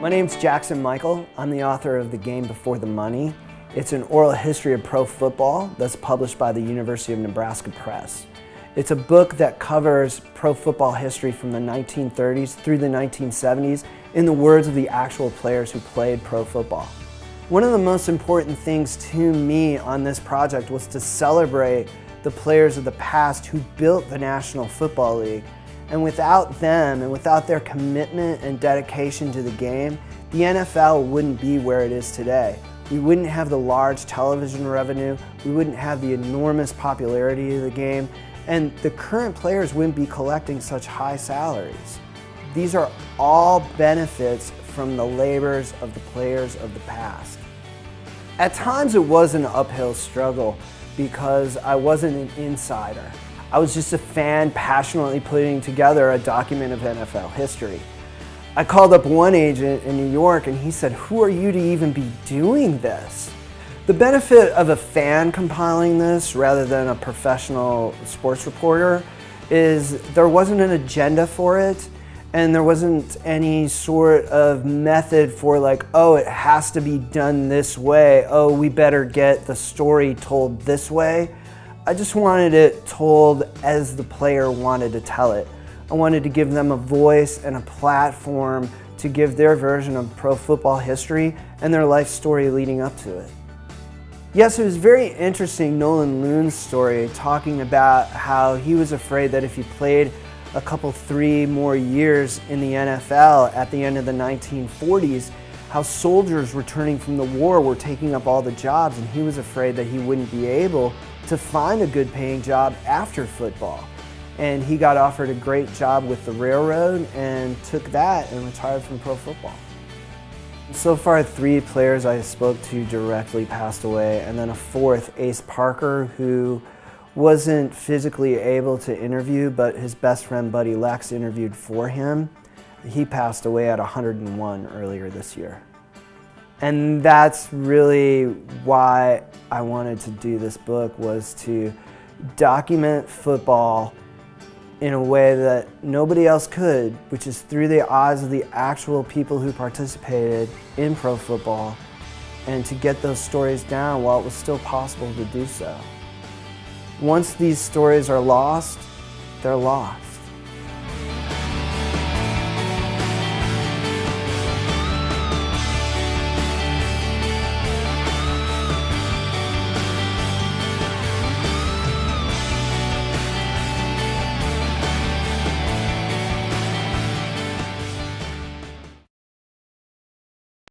My name's Jackson Michael. I'm the author of The Game Before the Money. It's an oral history of pro football that's published by the University of Nebraska Press. It's a book that covers pro football history from the 1930s through the 1970s in the words of the actual players who played pro football. One of the most important things to me on this project was to celebrate the players of the past who built the National Football League. And without them and without their commitment and dedication to the game, the NFL wouldn't be where it is today. We wouldn't have the large television revenue, we wouldn't have the enormous popularity of the game, and the current players wouldn't be collecting such high salaries. These are all benefits from the labors of the players of the past. At times it was an uphill struggle because I wasn't an insider. I was just a fan passionately putting together a document of NFL history. I called up one agent in New York and he said, "Who are you to even be doing this?" The benefit of a fan compiling this rather than a professional sports reporter is there wasn't an agenda for it, and there wasn't any sort of method for like, oh, it has to be done this way, oh, we better get the story told this way. I just wanted it told as the player wanted to tell it. I wanted to give them a voice and a platform to give their version of pro football history and their life story leading up to it. Yes, it was very interesting, Nolan Ryan's story, talking about how he was afraid that if he played a couple, 3 more years in the NFL at the end of the 1940s, how soldiers returning from the war were taking up all the jobs, and he was afraid that he wouldn't be able to find a good paying job after football. And he got offered a great job with the railroad and took that and retired from pro football. So far, 3 players I spoke to directly passed away, and then a 4th, Ace Parker, who wasn't physically able to interview, but his best friend Buddy Lex interviewed for him. He passed away at 101 earlier this year. And that's really why I wanted to do this book, was to document football in a way that nobody else could, which is through the eyes of the actual people who participated in pro football, and to get those stories down while it was still possible to do so. Once these stories are lost, they're lost.